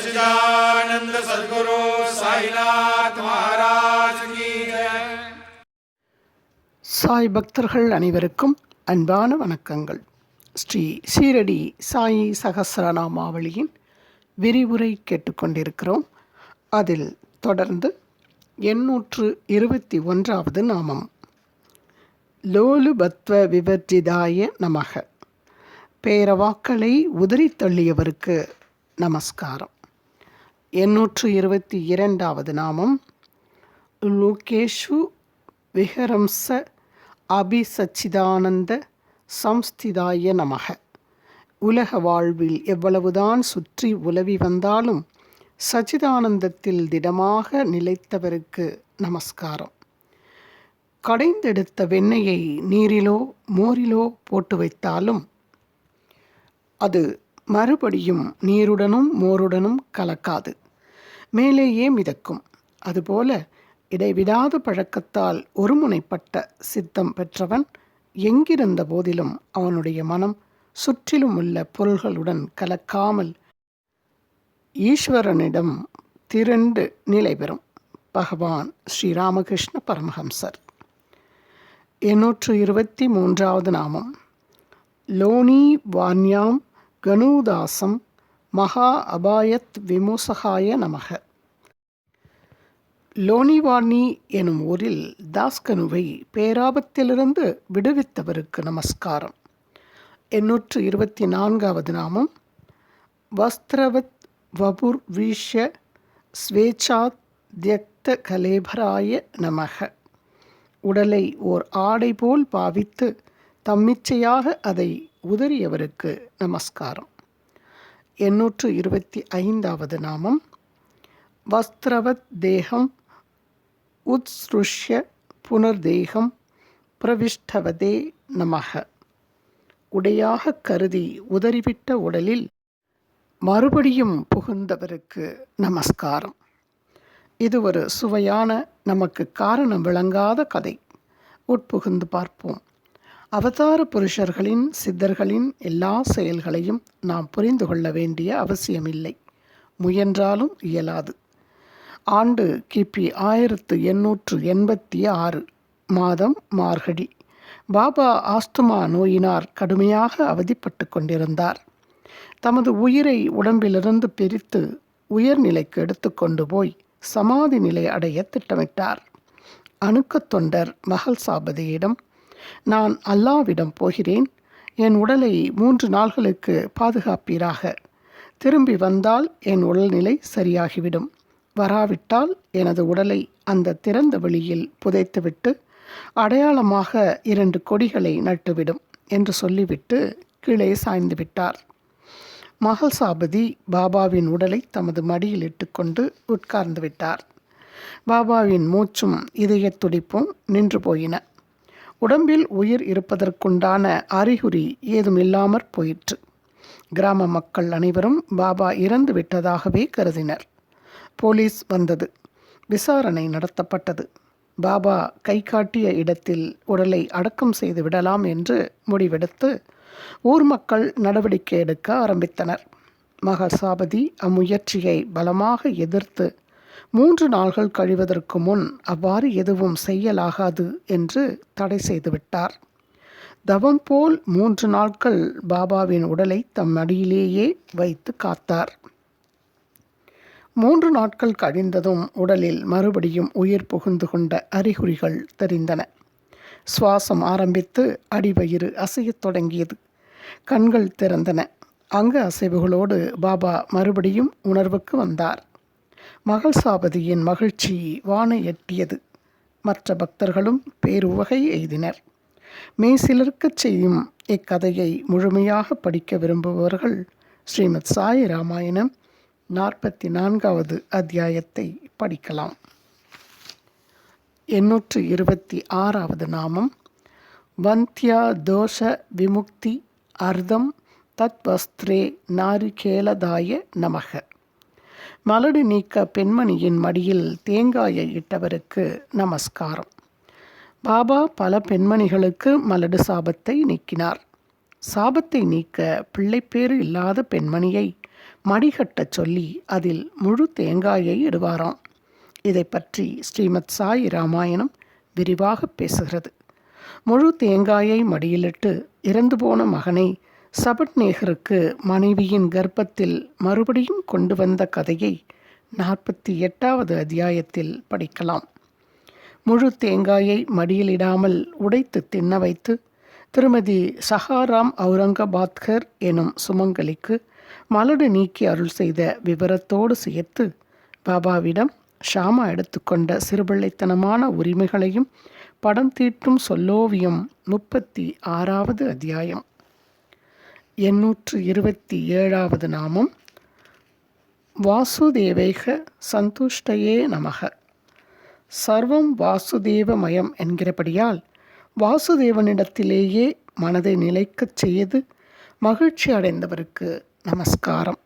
सच्चिदानंद सद्गुरु साईनाथ महाराज की जय. சாய் பக்தர்கள் அனைவருக்கும் அன்பான வணக்கங்கள். ஸ்ரீ சீரடி சாயி சகஸ்ரநாமாவளியின் விரிவுரை கேட்டுக்கொண்டிருக்கிறோம். அதில் தொடர்ந்து 821வது நாமம் லோலுபத்வ விவர்ஜிதாய நமக. பேரவாக்களை உதறி தள்ளியவருக்கு நமஸ்காரம். 822வது நாமம் லோகேஷு விஹரம்ச அபிசச்சிதானந்த சம்ஸ்திதாய நமக. உலக வாழ்வில் எவ்வளவுதான் சுற்றி உலவி வந்தாலும் சச்சிதானந்தத்தில் திடமாக நிலைத்தவருக்கு நமஸ்காரம். கடைந்தெடுத்த வெண்ணெயை நீரிலோ மோரிலோ போட்டு வைத்தாலும் அது மறுபடியும் நீருடனும் மோருடனும் கலக்காது, மேலேயே மிதக்கும். அதுபோல இடைவிடாத பழக்கத்தால் ஒருமுனைப்பட்ட சித்தம் பெற்றவன் எங்கிருந்த போதிலும் அவனுடைய மனம் சுற்றிலும் உள்ள பொருள்களுடன் கலக்காமல் ஈஸ்வரனிடம் திரண்டு நிலை பெறும். பகவான் ஸ்ரீ ராமகிருஷ்ண பரமஹம்சர். 823வது நாமம் லோனி வான்யாம் கனூதாசம் மகா அபாயத் விமோசகாய நமக. லோனிவாணி எனும் ஊரில் தாஸ்கனுவை பேராபத்திலிருந்து விடுவித்தவருக்கு நமஸ்காரம். 824வது நாமம் வஸ்திரவத் வபுர் வீஷ ஸ்வேச்சாத் தியக்த கலேபராய நமக. உடலை ஓர் ஆடை போல் பாவித்து தம்மிச்சையாக அதை உதறியவருக்கு நமஸ்காரம். 825வது நாமம் வஸ்திரவத் தேகம் உத்ஸ்ருஷ்ய புனர்தேகம் பிரவிஷ்டவதே நமக. உடையாக கருதி உதறிவிட்ட உடலில் மறுபடியும் புகுந்தவருக்கு நமஸ்காரம். இது ஒரு சுவையான, நமக்கு காரணம் விளங்காத கதை. உட்புகுந்து பார்ப்போம். அவதார புருஷர்களின் சித்தர்களின் எல்லா செயல்களையும் நாம் புரிந்து கொள்ள வேண்டிய அவசியமில்லை. முயன்றாலும் இயலாது. ஆண்டு கிபி 1886. மாதம் மார்கழி. பாபா ஆஸ்துமா நோயினார் கடுமையாக அவதிப்பட்டு கொண்டிருந்தார். தமது உயிரை உடம்பிலிருந்து பிரித்து உயர்நிலைக்கு எடுத்துக்கொண்டு போய் சமாதி நிலை அடைய திட்டமிட்டார். அணுக்கத் தொண்டர் மகள் சாபதியிடம், நான் அல்லாவிடம் போகிறேன், என் உடலை 3 நாள்களுக்கு பாதுகாப்பீராக. திரும்பி வந்தால் என் உடல்நிலை சரியாகிவிடும், வராவிட்டால் எனது உடலை அந்த திறந்த வெளியில் புதைத்துவிட்டு அடையாளமாக 2 கொடிகளை நட்டுவிடும் என்று சொல்லிவிட்டு கீழே சாய்ந்து விட்டார். மகள் சாபதி பாபாவின் உடலை தமது மடியில் இட்டுக்கொண்டு உட்கார்ந்து விட்டார். பாபாவின் மூச்சும் இதய துடிப்பும் நின்று போயின. உடம்பில் உயிர் இருப்பதற்குண்டான அறிகுறி ஏதும் இல்லாமற் போயிற்று. கிராம மக்கள் அனைவரும் பாபா இறந்து விட்டதாகவே கருதினர். போலீஸ் வந்தது. விசாரணை நடத்தப்பட்டது. பாபா கை காட்டிய இடத்தில் உடலை அடக்கம் செய்து விடலாம் என்று முடிவெடுத்து ஊர் மக்கள் நடவடிக்கை எடுக்க ஆரம்பித்தனர். மகள் சாபதி அம்முயற்சியை பலமாக எதிர்த்து 3 நாள்கள் கழிவதற்கு முன் அவ்வாறு எதுவும் செய்யலாகாது என்று தடை செய்துவிட்டார். தவம் போல் 3 நாட்கள் பாபாவின் உடலை தம் அடியிலேயே வைத்து காத்தார். 3 நாட்கள் கழிந்ததும் உடலில் மறுபடியும் உயிர் புகுந்து கொண்ட அறிகுறிகள் தெரிந்தன. சுவாசம் ஆரம்பித்து அடிவயிறு அசையத் தொடங்கியது. கண்கள் திறந்தன. அங்க அசைவுகளோடு பாபா மறுபடியும் உணர்வுக்கு வந்தார். மகள் சாபதியின் மகிழ்ச்சி வானை எட்டியது. மற்ற பக்தர்களும் பேருவகை எய்தினர். மெய்சிலிர்க்கச் செய்யும் இக்கதையை முழுமையாக படிக்க விரும்புபவர்கள் ஸ்ரீமத் சாய் ராமாயணம் 44வது அத்தியாயத்தை படிக்கலாம். 826வது நாமம் வந்தியா தோஷ விமுக்தி அர்த்தம் தத் வஸ்திரே நாரிகேலதாய நமக. மலடு நீக்க பெண்மணியின் மடியில் தேங்காயை இட்டவருக்கு நமஸ்காரம். பாபா பல பெண்மணிகளுக்கு மலடு சாபத்தை நீக்கினார். சாபத்தை நீக்க பிள்ளைப்பேறு இல்லாத பெண்மணியை மடிகட்டச் சொல்லி அதில் முழு தேங்காயை இடுவாராம். இதை பற்றி ஸ்ரீமத் சாய் ராமாயணம் விரிவாக பேசுகிறது. முழு தேங்காயை மடியிலிட்டு இறந்து போன மகனை சபட்நேகருக்கு மனைவியின் கர்ப்பத்தில் மறுபடியும் கொண்டு வந்த கதையை 48வது அத்தியாயத்தில் படிக்கலாம். முழு தேங்காயை மடியிலிடாமல் உடைத்து தின்ன வைத்து திருமதி சஹாராம் அவுரங்காபாத்கர் எனும் சுமங்கலிக்கு மலடு நீக்கி அருள் செய்த விவரத்தோடு சேர்த்து பாபாவிடம் ஷாமா எடுத்துக்கொண்ட சிறுபிள்ளைத்தனமான உரிமைகளையும் படம் தீட்டும் சொல்லோவியம் 36வது அத்தியாயம். 827வது நாமம் வாசுதேவைக சந்துஷ்டயே நமக. சர்வம் வாசுதேவமயம் என்கிறபடியால் வாசுதேவனிடத்திலேயே மனதை நிலைக்கச் செய்து மகிழ்ச்சி அடைந்தவருக்கு நமஸ்காரம்.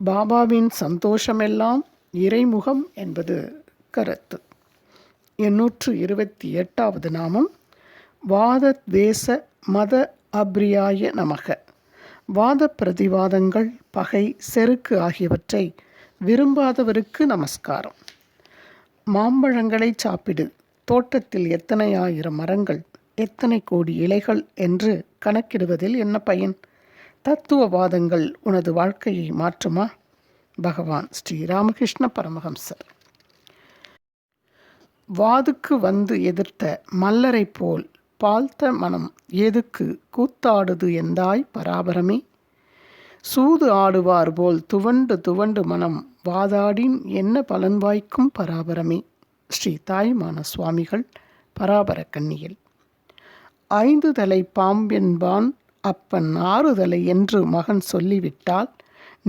பாபாவின் சந்தோஷமெல்லாம் இறைமுகம் என்பது கருத்து. 828வது நாமம் வாதத்வேஷ மத அப்ரியாய நமக. வாத பிரதிவாதங்கள், பகை, செருக்கு ஆகியவற்றை விரும்பாதவருக்கு நமஸ்காரம். மாம்பழங்களை சாப்பிடு, தோட்டத்தில் எத்தனை ஆயிரம் மரங்கள், எத்தனை கோடி இலைகள் என்று கணக்கிடுவதில் என்ன பயன்? தத்துவவாதங்கள் உனது வாழ்க்கையை மாற்றுமா? பகவான் ஸ்ரீ ராமகிருஷ்ண பரமஹம்சர். வாதுக்கு வந்து எதிர்த்த மல்லரை போல் பால்த்த மனம் எதுக்கு கூத்தாடுது எந்தாய் பராபரமே. சூது ஆடுவார் போல் துவண்டு துவண்டு மனம் வாதாடின் என்ன பலன் வாய்க்கும் பராபரமே. ஸ்ரீ தாய்மான சுவாமிகள் பராபர கன்னியில். 5 தலை பாம்பென்பான் அப்பன் 6 தலை என்று மகன் சொல்லிவிட்டால்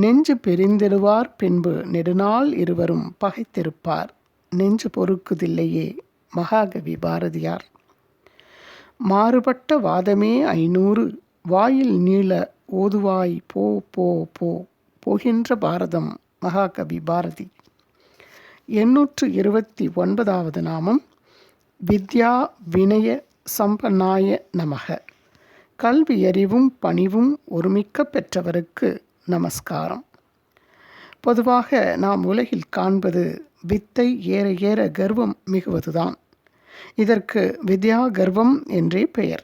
நெஞ்சு பிரிந்திடுவார், பின்பு நெடுநாள் இருவரும் பகைத்திருப்பார். நெஞ்சு பொறுக்குதில்லையே. மகாகவி பாரதியார். மாறுபட்ட வாதமே 500 வாயில் நீள ஓதுவாய் போ போ போ போகின்ற பாரதம். மகாகவி பாரதி. 829வது நாமம் வித்யா வினய சம்பன்னாய நமக. கல்வியறிவும் பணிவும் ஒருமிக்க பெற்றவருக்கு நமஸ்காரம். பொதுவாக நாம் உலகில் காண்பது வித்தை ஏற ஏற கர்வம் மிகுவதுதான். இதற்கு வித்யா கர்வம் என்றே பெயர்.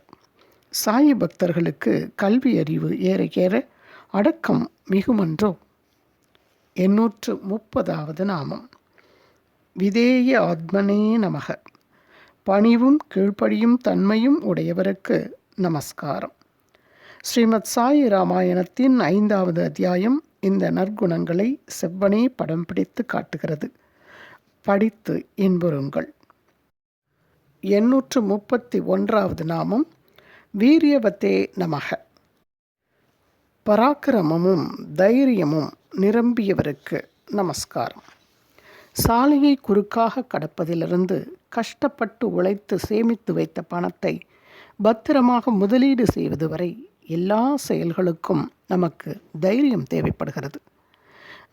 சாயி பக்தர்களுக்கு கல்வி அறிவு ஏற ஏற அடக்கம் மிகுமன்றோ. 830வது நாமம் விதேய ஆத்மனே நமக. பணிவும் கீழ்ப்படியும் தன்மையும் உடையவருக்கு நமஸ்காரம். ஸ்ரீமத் சாய் ராமாயணத்தின் 5வது அத்தியாயம் இந்த நற்குணங்களை செவ்வனே படம் பிடித்து காட்டுகிறது. படித்து இன்புறுங்கள். 831வது நாமம் வீரியவத்தே நமக. பராக்கிரமமும் தைரியமும் நிரம்பியவருக்கு நமஸ்காரம். சாலையை குறுக்காக கடப்பதிலிருந்து கஷ்டப்பட்டு உழைத்து சேமித்து வைத்த பணத்தை பத்திரமாக முதலீடு செய்வது வரை எல்லா செயல்களுக்கும் நமக்கு தைரியம் தேவைப்படுகிறது.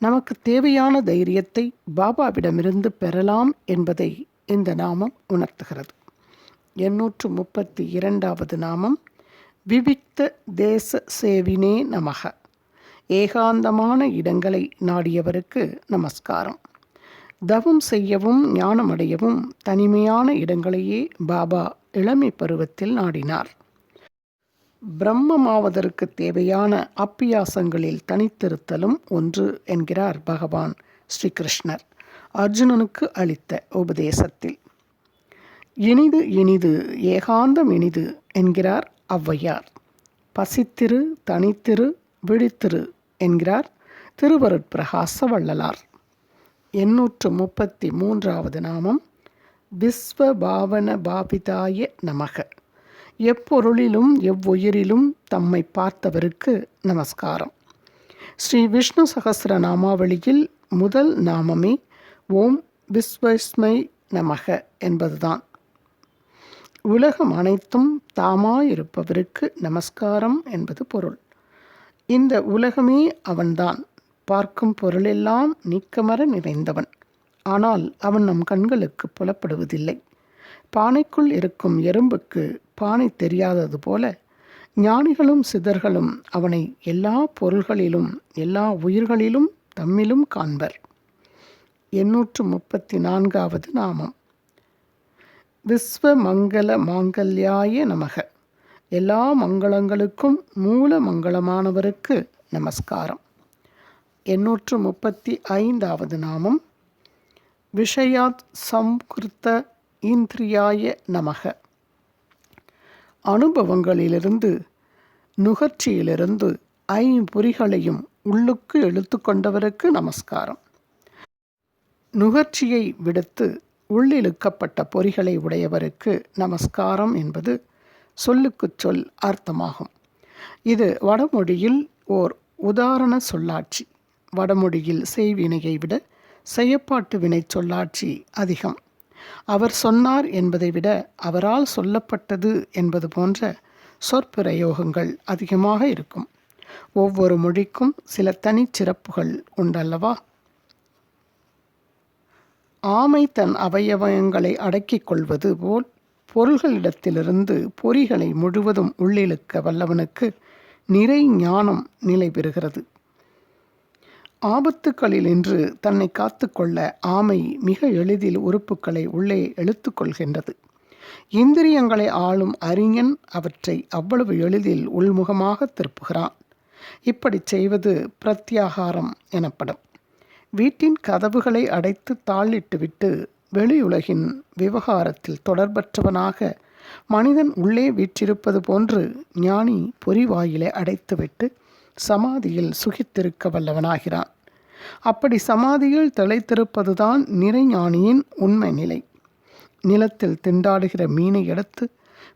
நமக்கு தேவையான தைரியத்தை பாபாவிடமிருந்து பெறலாம் என்பதை இந்த நாமம் உணர்த்துகிறது. 832வது நாமம் விவிக்த தேச சேவினே நமக. ஏகாந்தமான இடங்களை நாடியவருக்கு நமஸ்காரம். தவம் செய்யவும் ஞானமடையவும் தனிமையான இடங்களையே பாபா இளமை பருவத்தில் நாடினார். பிரம்மமாவதற்கு தேவையான அப்பியாசங்களில் தனித்திருத்தலும் ஒன்று என்கிறார் பகவான் ஸ்ரீகிருஷ்ணர் அர்ஜுனனுக்கு அளித்த உபதேசத்தில். இனிது இனிது ஏகாந்தம் இனிது என்கிறார் ஔவையார். பசித்திரு, தனித்திரு, விழித்திரு என்கிறார் திருவருட்பிரகாச வள்ளலார். 833வது நாமம் விஸ்வபாவன பாபிதாய நமக. எப்பொருளிலும் எவ்வுயிரிலும் தம்மை பார்த்தவருக்கு நமஸ்காரம். ஸ்ரீ விஷ்ணு சகஸ்ர நாமாவளியில் முதல் நாமமே ஓம் விஸ்வஸ்மை நமக என்பதுதான். உலகம் அனைத்தும் தாமாயிருப்பவருக்கு நமஸ்காரம் என்பது பொருள். இந்த உலகமே அவன்தான். பார்க்கும் பொருளெல்லாம் நீக்கமர நிறைந்தவன். ஆனால் அவன் நம் கண்களுக்கு புலப்படுவதில்லை. பானைக்குள் இருக்கும் எறும்புக்கு பானை தெரியாதது போல ஞானிகளும் சித்தர்களும் அவனை எல்லா பொருள்களிலும் எல்லா உயிர்களிலும் தம்மிலும் காண்பர். 834வது நாமம். விஸ்வ மங்கள மாங்கல்யாய நமக. எல்லா மங்களங்களுக்கும் மூல மங்களமானவருக்கு நமஸ்காரம். 835வது நாமம். விஷயாத் சம்கிருத்த இந்திரியாய நமக. அனுபவங்களிலிருந்து நுகர்ச்சியிலிருந்து ஐம்பொறிகளையும் உள்ளுக்கு இழுத்து கொண்டவருக்கு நமஸ்காரம். நுகர்ச்சியை விடுத்து உள்ளிழுக்கப்பட்ட பொறிகளை உடையவருக்கு நமஸ்காரம் என்பது சொல்லுக்கு சொல் அர்த்தமாகும். இது வடமொழியில் ஓர் உதாரண சொல்லாட்சி. வடமொழியில் செய்வினையை விட செயப்பாட்டு வினை சொல்லாட்சி அதிகம். அவர் சொன்னார் என்பதை விட அவரால் சொல்லப்பட்டது என்பது போன்ற சொற்பிரயோகங்கள் அதிகமாக இருக்கும். ஒவ்வொரு மொழிக்கும் சில தனிச்சிறப்புகள் உண்டல்லவா? ஆமை தன் அவயவங்களை அடக்கிக் கொள்வது போல் பொருள்களிடத்திலிருந்து பொறிகளை முழுவதும் உள்ளிழுக்க வல்லவனுக்கு நிறை ஞானம் நிலை பெறுகிறது. ஆபத்துக்களினின்று தன்னை காத்து கொள்ள ஆமை மிக எளிதில் உறுப்புக்களை உள்ளே இழுத்து கொள்கின்றது. இந்திரியங்களை ஆளும் அறிஞன் அவற்றை அவ்வளவு எளிதில் உள்முகமாக திருப்புகிறான். இப்படி செய்வது பிரத்யாகாரம் எனப்படும். வீட்டின் கதவுகளை அடைத்து தாளிட்டுவிட்டு வெளியுலகின் விவகாரத்தில் தொடர்பற்றவனாக மனிதன் உள்ளே வீற்றிருப்பது போன்று ஞானி பொறிவாயிலை அடைத்துவிட்டு சமாதியில் சுகித்திருக்க வல்லவனாகிறான். அப்படி சமாதியில் திளைத்திருப்பதுதான் நிறைஞானியின் உண்மை நிலை. நிலத்தில் திண்டாடுகிற மீனை எடுத்து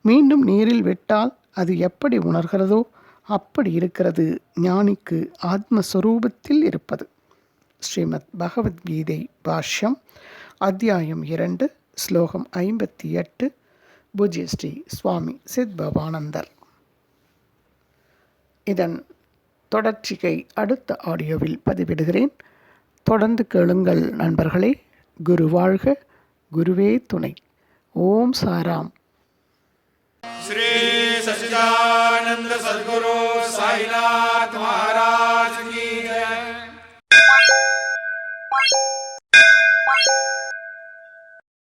மீண்டும் நீரில் விட்டால் அது எப்படி உணர்கிறதோ அப்படி இருக்கிறது ஞானிக்கு ஆத்மஸ்வரூபத்தில் இருப்பது. ஸ்ரீமத் பகவத்கீதை பாஷ்யம், அத்தியாயம் 2, ஸ்லோகம் 58. பூஜ்ய ஸ்ரீ சுவாமி சித்பவானந்தர். இதன் தொடர்ச்சியை அடுத்த ஆடியோவில் பதிவிடுகிறேன். தொடர்ந்து கேளுங்கள் நண்பர்களே. குரு வாழ்க, குருவே துணை. ஓம் சாராம். श्री सच्चिदानंद सद्गुरु साईनाथ महाराज की